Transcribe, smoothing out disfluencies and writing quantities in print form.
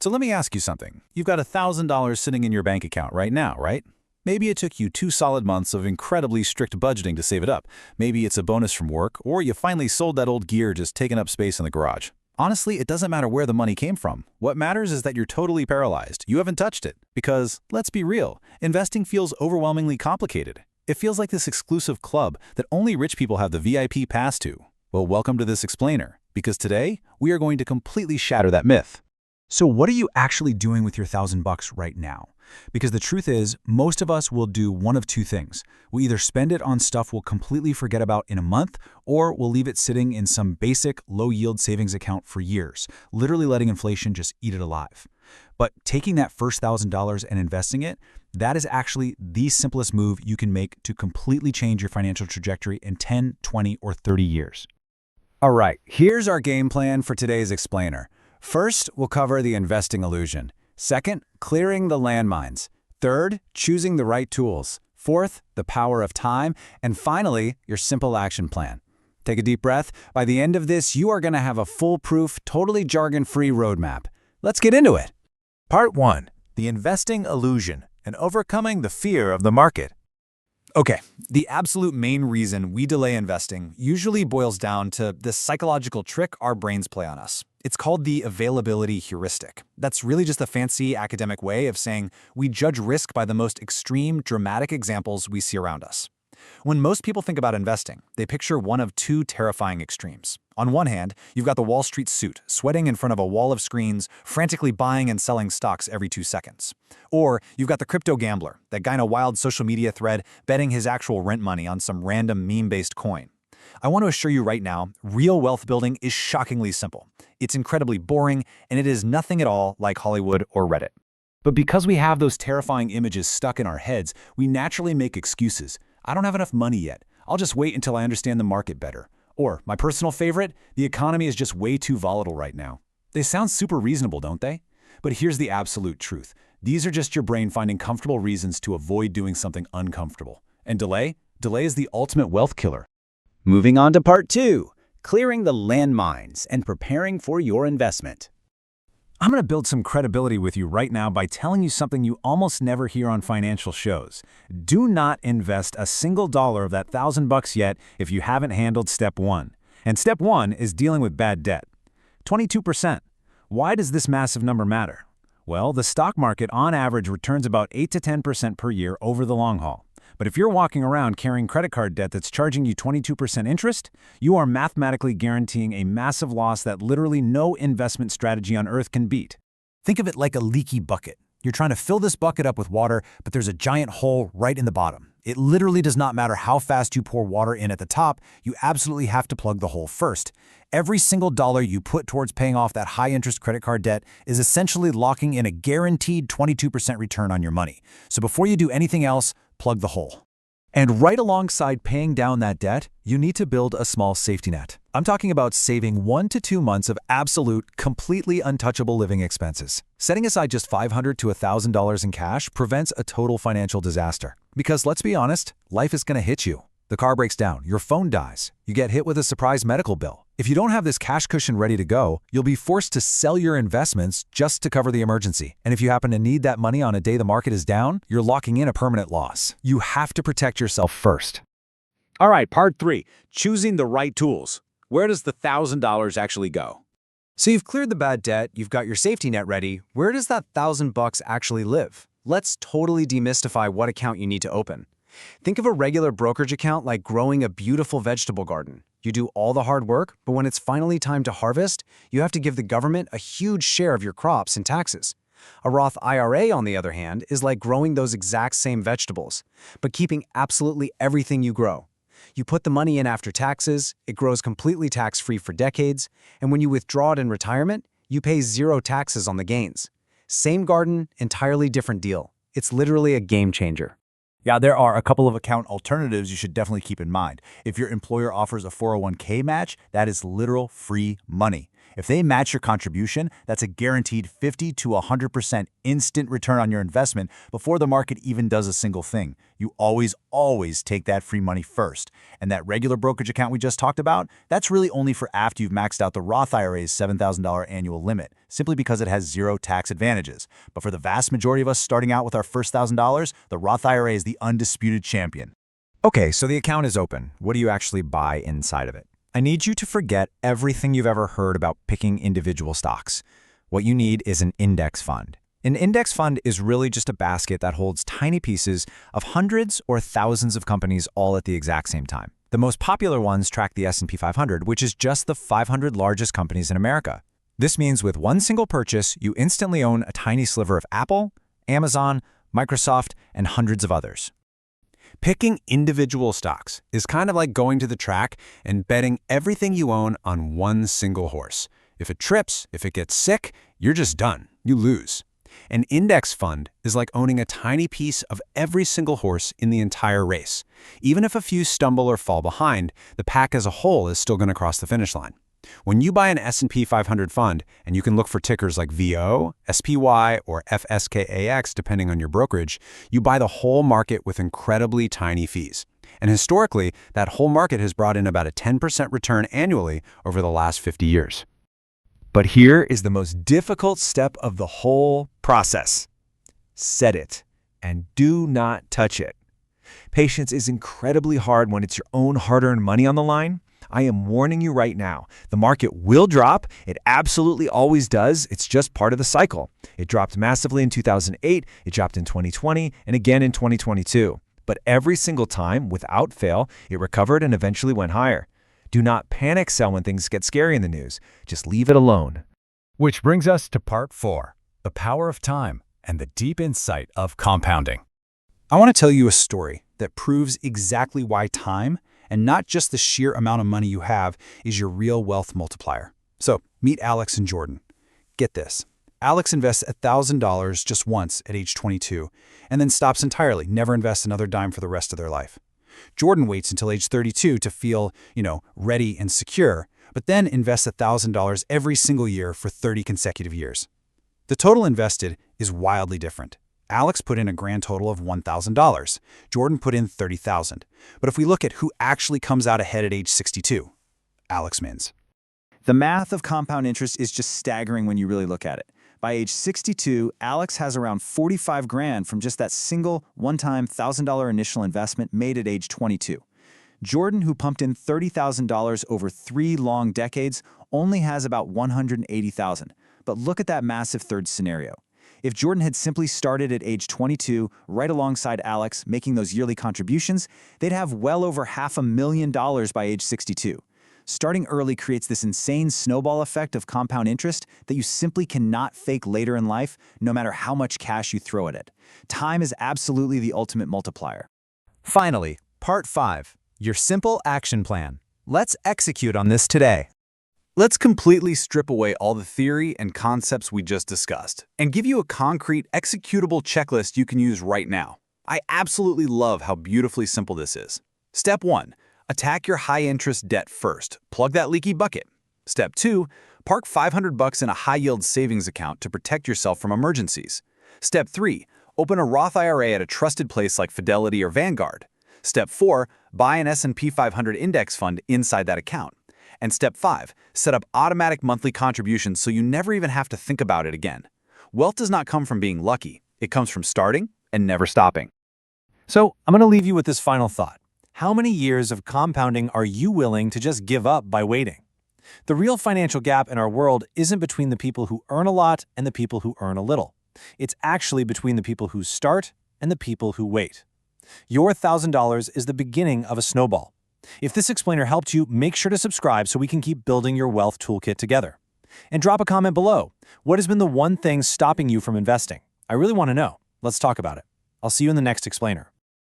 So let me ask you something. You've got $1,000 sitting in your bank account right now, right? Maybe it took you 2 solid months of incredibly strict budgeting to save it up. Maybe it's a bonus from work, or you finally sold that old gear just taking up space in the garage. Honestly, it doesn't matter where the money came from. What matters is that you're totally paralyzed. You haven't touched it. Because, let's be real, investing feels overwhelmingly complicated. It feels like this exclusive club that only rich people have the VIP pass to. Well, welcome to this explainer, because today we are going to completely shatter that myth. So what are you actually doing with your $1,000 right now? Because the truth is, most of us will do one of two things. We either spend it on stuff we'll completely forget about in a month, or we'll leave it sitting in some basic, low-yield savings account for years, literally letting inflation just eat it alive. But taking that first $1,000 and investing it, that is actually the simplest move you can make to completely change your financial trajectory in 10, 20, or 30 years. All right, here's our game plan for today's explainer. First, we'll cover the investing illusion. Second, clearing the landmines. Third, choosing the right tools. Fourth, the power of time. And finally, your simple action plan. Take a deep breath. By the end of this, you are going to have a foolproof, totally jargon-free roadmap. Let's get into it. Part 1. The Investing Illusion and Overcoming the Fear of the Market. Okay, the absolute main reason we delay investing usually boils down to this psychological trick our brains play on us. It's called the availability heuristic. That's really just a fancy academic way of saying we judge risk by the most extreme, dramatic examples we see around us. When most people think about investing, they picture one of two terrifying extremes. On one hand, you've got the Wall Street suit, sweating in front of a wall of screens, frantically buying and selling stocks every 2 seconds. Or you've got the crypto gambler, that guy in a wild social media thread betting his actual rent money on some random meme-based coin. I want to assure you right now, real wealth building is shockingly simple. It's incredibly boring, and it is nothing at all like Hollywood or Reddit. But because we have those terrifying images stuck in our heads, we naturally make excuses. I don't have enough money yet. I'll just wait until I understand the market better. Or, my personal favorite, the economy is just way too volatile right now. They sound super reasonable, don't they? But here's the absolute truth. These are just your brain finding comfortable reasons to avoid doing something uncomfortable. And delay is the ultimate wealth killer. Moving on to part 2, clearing the landmines and preparing for your investment. I'm going to build some credibility with you right now by telling you something you almost never hear on financial shows. Do not invest a single dollar of that $1,000 yet if you haven't handled step 1. And step 1 is dealing with bad debt. 22%. Why does this massive number matter? Well, the stock market on average returns about 8 to 10% per year over the long haul. But if you're walking around carrying credit card debt that's charging you 22% interest, you are mathematically guaranteeing a massive loss that literally no investment strategy on earth can beat. Think of it like a leaky bucket. You're trying to fill this bucket up with water, but there's a giant hole right in the bottom. It literally does not matter how fast you pour water in at the top, you absolutely have to plug the hole first. Every single dollar you put towards paying off that high-interest credit card debt is essentially locking in a guaranteed 22% return on your money. So before you do anything else, plug the hole. And right alongside paying down that debt, you need to build a small safety net. I'm talking about saving 1 to 2 months of absolute, completely untouchable living expenses. Setting aside just $500 to $1,000 in cash prevents a total financial disaster. Because let's be honest, life is going to hit you. The car breaks down, your phone dies, you get hit with a surprise medical bill. If you don't have this cash cushion ready to go, you'll be forced to sell your investments just to cover the emergency. And if you happen to need that money on a day the market is down, you're locking in a permanent loss. You have to protect yourself first. All right, part 3, choosing the right tools. Where does the $1,000 actually go? So you've cleared the bad debt, you've got your safety net ready. Where does that $1,000 actually live? Let's totally demystify what account you need to open. Think of a regular brokerage account like growing a beautiful vegetable garden. You do all the hard work, but when it's finally time to harvest, you have to give the government a huge share of your crops in taxes. A Roth IRA, on the other hand, is like growing those exact same vegetables, but keeping absolutely everything you grow. You put the money in after taxes, it grows completely tax-free for decades, and when you withdraw it in retirement, you pay 0 taxes on the gains. Same garden, entirely different deal. It's literally a game changer. Yeah, there are a couple of account alternatives you should definitely keep in mind. If your employer offers a 401k match, that is literal free money. If they match your contribution, that's a guaranteed 50 to 100% instant return on your investment before the market even does a single thing. You always take that free money first. And that regular brokerage account we just talked about, that's really only for after you've maxed out the Roth IRA's $7,000 annual limit, simply because it has zero tax advantages. But for the vast majority of us starting out with our first $1,000, the Roth IRA is the undisputed champion. Okay, so the account is open. What do you actually buy inside of it? I need you to forget everything you've ever heard about picking individual stocks. What you need is an index fund. An index fund is really just a basket that holds tiny pieces of hundreds or thousands of companies all at the exact same time. The most popular ones track the S&P 500, which is just the 500 largest companies in America. This means with one single purchase, you instantly own a tiny sliver of Apple, Amazon, Microsoft, and hundreds of others. Picking individual stocks is kind of like going to the track and betting everything you own on one single horse. If it trips, if it gets sick, you're just done. You lose. An index fund is like owning a tiny piece of every single horse in the entire race. Even if a few stumble or fall behind, the pack as a whole is still going to cross the finish line. When you buy an S&P 500 fund, and you can look for tickers like VO, SPY, or FSKAX depending on your brokerage, you buy the whole market with incredibly tiny fees. And historically, that whole market has brought in about a 10% return annually over the last 50 years. But here is the most difficult step of the whole process. Set it, and do not touch it. Patience is incredibly hard when it's your own hard-earned money on the line. I am warning you right now. The market will drop. It absolutely always does. It's just part of the cycle. It dropped massively in 2008, it dropped in 2020, and again in 2022. But every single time, without fail, it recovered and eventually went higher. Do not panic sell when things get scary in the news. Just leave it alone. Which brings us to part 4, the power of time and the deep insight of compounding. I want to tell you a story that proves exactly why time, and not just the sheer amount of money you have, is your real wealth multiplier. So, meet Alex and Jordan. Get this. Alex invests $1,000 just once at age 22, and then stops entirely, never invests another dime for the rest of their life. Jordan waits until age 32 to feel, ready and secure, but then invests $1,000 every single year for 30 consecutive years. The total invested is wildly different. Alex put in a grand total of $1,000. Jordan put in $30,000. But if we look at who actually comes out ahead at age 62, Alex wins. The math of compound interest is just staggering when you really look at it. By age 62, Alex has around 45 grand from just that single one-time $1,000 initial investment made at age 22. Jordan, who pumped in $30,000 over 3 long decades, only has about $180,000. But look at that massive third scenario. If Jordan had simply started at age 22, right alongside Alex, making those yearly contributions, they'd have well over $500,000 by age 62. Starting early creates this insane snowball effect of compound interest that you simply cannot fake later in life, no matter how much cash you throw at it. Time is absolutely the ultimate multiplier. Finally, part 5, your simple action plan. Let's execute on this today. Let's completely strip away all the theory and concepts we just discussed and give you a concrete, executable checklist you can use right now. I absolutely love how beautifully simple this is. Step 1. Attack your high-interest debt first. Plug that leaky bucket. Step 2. Park $500 in a high-yield savings account to protect yourself from emergencies. Step 3. Open a Roth IRA at a trusted place like Fidelity or Vanguard. Step 4. Buy an S&P 500 index fund inside that account. And step 5, set up automatic monthly contributions so you never even have to think about it again. Wealth does not come from being lucky. It comes from starting and never stopping. So I'm going to leave you with this final thought. How many years of compounding are you willing to just give up by waiting? The real financial gap in our world isn't between the people who earn a lot and the people who earn a little. It's actually between the people who start and the people who wait. Your $1,000 is the beginning of a snowball. If this explainer helped you, make sure to subscribe so we can keep building your wealth toolkit together. And drop a comment below. What has been the one thing stopping you from investing? I really want to know. Let's talk about it. I'll see you in the next explainer.